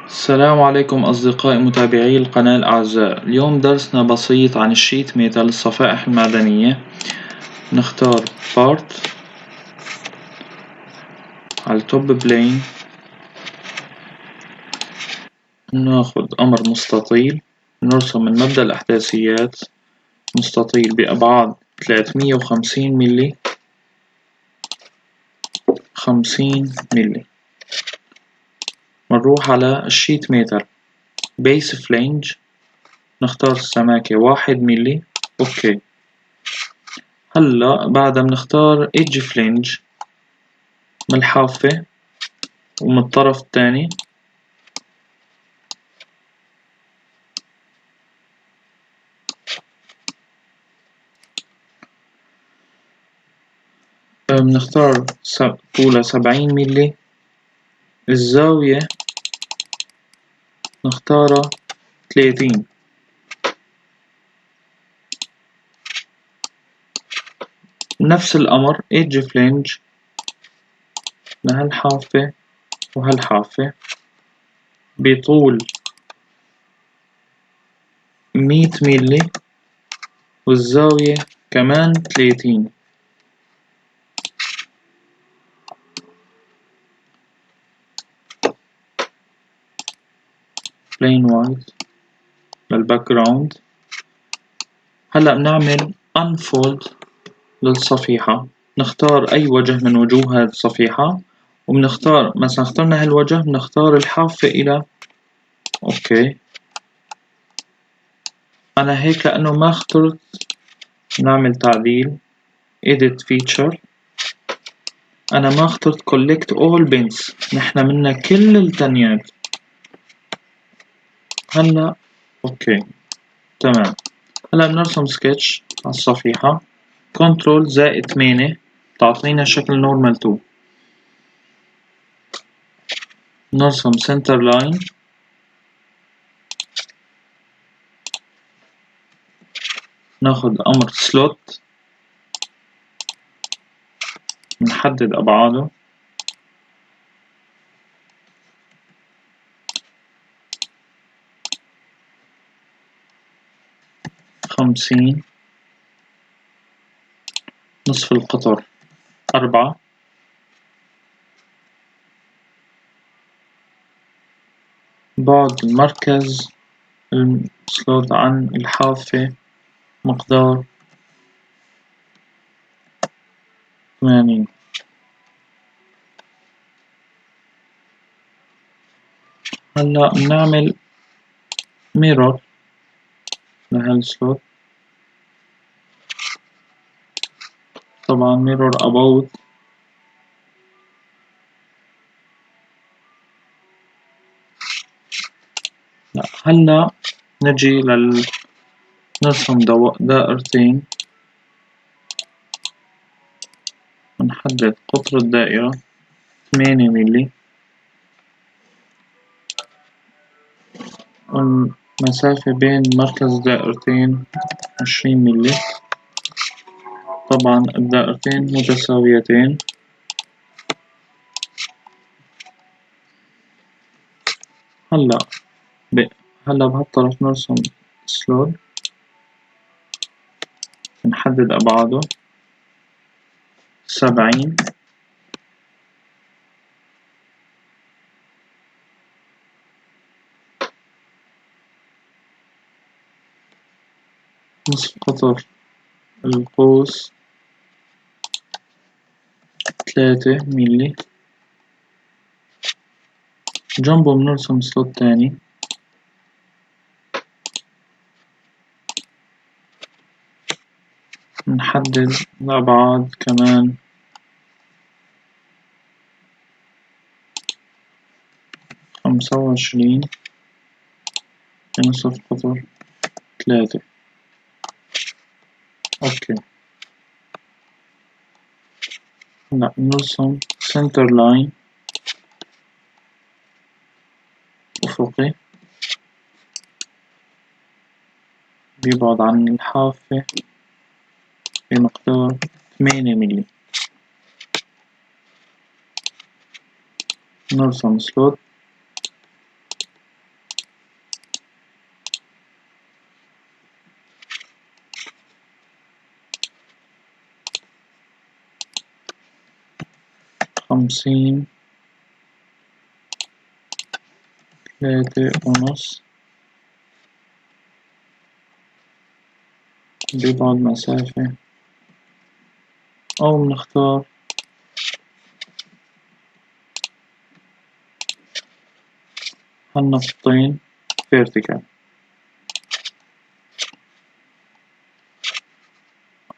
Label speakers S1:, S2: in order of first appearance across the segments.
S1: السلام عليكم أصدقائي متابعي القناة الأعزاء. اليوم درسنا بسيط عن الشيت ميتال الصفائح المعدنية. نختار بارت على التوب بلين، ناخد أمر مستطيل، نرسم من مبدأ الأحداثيات مستطيل بأبعاد 350 ملي 50 ملي. نروح على الشيت ميتال بيس فلينج، نختار السماكة 1 ملي. أوكي. هلا بعدها بنختار ايدج فلينج من الحافة ومن الطرف الثاني، بنختار طولها 70 ملي. الزاوية نختارها 30. نفس الأمر ايدج فلينج لهالحافة وهالحافة بطول 100 ملي والزاوية كمان 30. بلين وايت للباك جراوند. هلأ بنعمل unfold للصفيحة، نختار أي وجه من وجوه هذه الصفيحة وبنختار مثلا اخترنا هالوجه، بنختار الحافة إلى أوكي. أنا هيك لأنه ما اخترت، نعمل تعديل edit feature. أنا ما اخترت collect all bins، نحنا منا كل التنيات. هلا أوكي تمام. هلا بنرسم سكتش على الصفيحة، كنترول زائد 8 تعطينا شكل نورمال 2. نرسم سنتر لاين، ناخد أمر سلوت، نحدد أبعاده. خمسين. نصف القطر 4. بعد المركز السلوت عن الحافة مقدار 80. هلا بنعمل ميرور لهالسلوت، طبعا ميرور about. لا هلا نجي نرسم دائرتين، ونحدد قطر الدائرة 8 ملي، والمسافة بين مركز الدائرتين 20 ملي. طبعا الدائرتين متساويتين. هلا بهالطرف نرسم سلوت، نحدد أبعاده 70. نصف قطر القوس 3 ملي. جنبه بنرسم سلوت تاني، نحدد الأبعاد كمان 25. نصف قطر 3. أوكي. هلا نرسم سنتر لاين أفقي بيبعد عن الحافة بمقدار 8 ملي. نرسم سلوت 50 3.5 بيبعد مسافة، أو بنختار هالنقطتين vertical.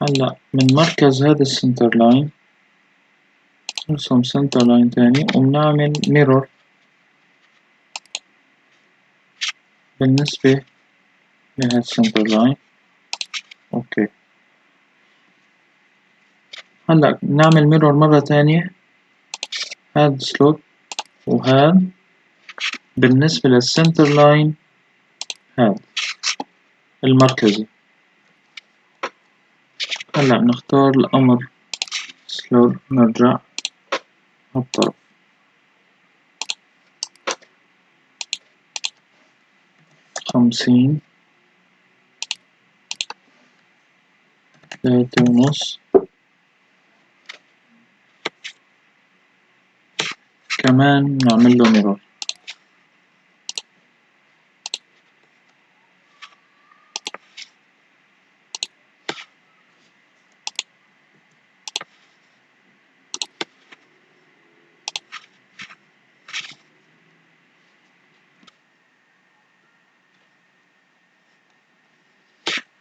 S1: هلا من مركز هذا السنتر لاين نرسم سنتر لاين تاني وبنعمل ميرور بالنسبة لهذا السنتر لاين. اوكي هلا نعمل ميرور مرة تانية، هذا سلوت وهذا بالنسبة للسنتر لاين هذا المركزي. هلا نختار الأمر سلوت، نرجع هالطرف 50 3.5 كمان نعمل له ميرور.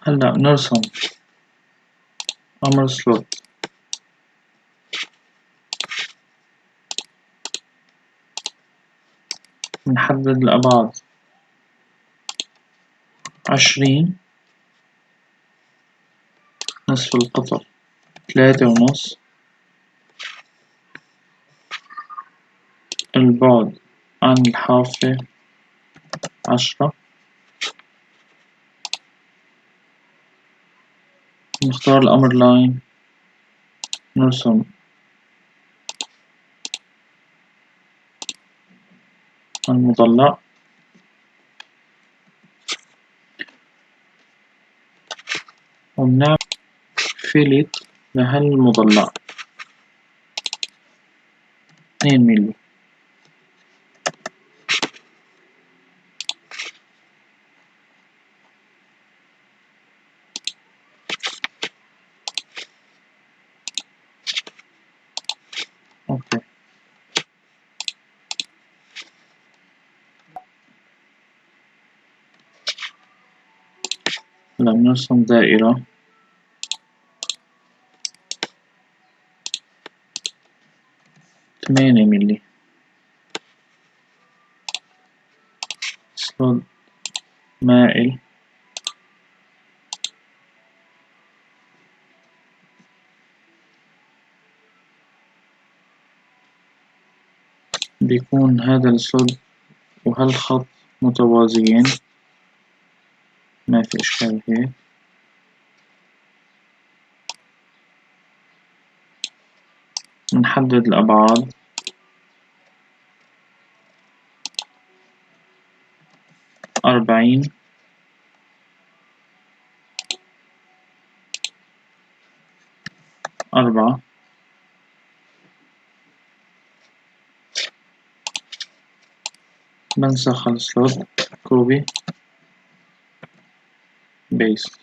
S1: هلا نرسم أمر سلوت، نحدد الأبعاد 20، نصف القطر 3.5، البعد عن الحافة 10. نختار الأمر لاين، نرسم المضلع وبنعمل فيلت لهالمضلع 2 ملي. اوكي هلا بنرسم دائرة 8 ملي، سلوت مائل بيكون هذا السلوت وهالخط متوازيين، ما في إشكال هيك. نحدد الأبعاد 40 4. بنسخ السلوت كوبي بيست.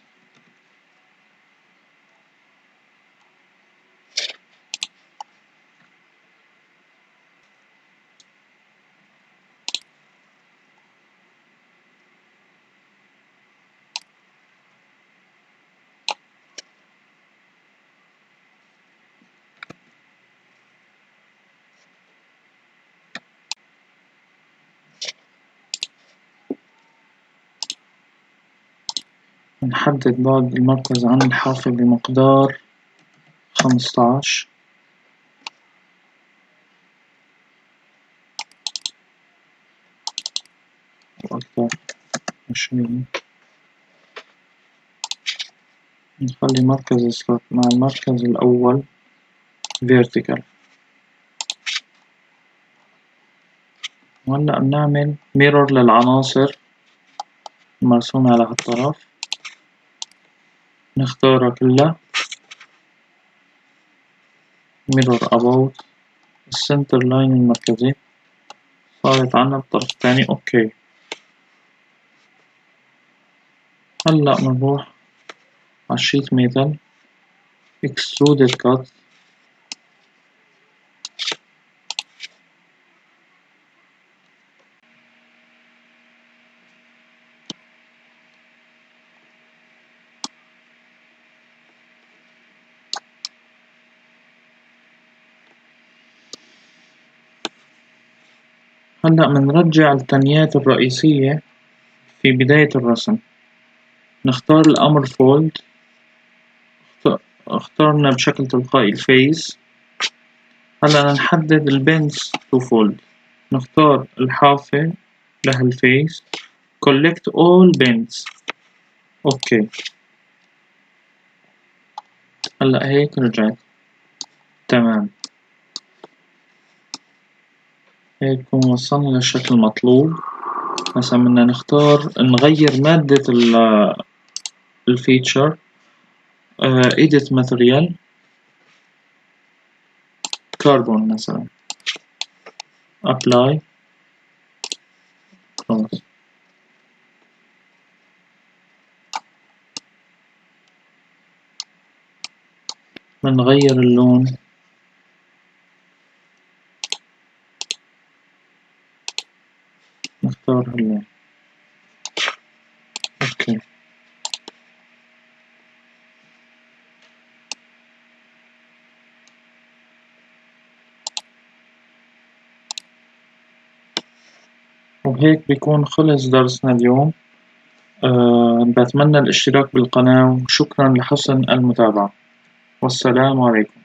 S1: نحدد بعد المركز عن الحافة بمقدار 15 وأكثر 20. نخلي مركز السلوت مع المركز الأول vertical. وهلأ بنعمل ميرور للعناصر المرسومة على هالطرف، نختارها كلها mirror about السنتر لاين المركزي صارت عنا بالطرف الثاني. اوكي، هلا بنروح على الشيت ميتال Extruded Cut. هلأ منرجع التنيات الرئيسية في بداية الرسم. نختار الأمر فولد، اخترنا بشكل تلقائي الفيس. هلأ نحدد البنز تو فولد، نختار الحافة لها الفيس collect all bins. اوكي، هلأ هيك رجعت تمام. هيك نكون وصلنا للشكل المطلوب. هسا بدنا نختار نغير مادة الفيتشر. edit material كربون مثلا، apply خلاص. بنغير اللون، نختار اللون. اوكي، وبهيك بيكون خلص درسنا اليوم. بتمنى الاشتراك بالقناة، وشكرا لحسن المتابعة، والسلام عليكم.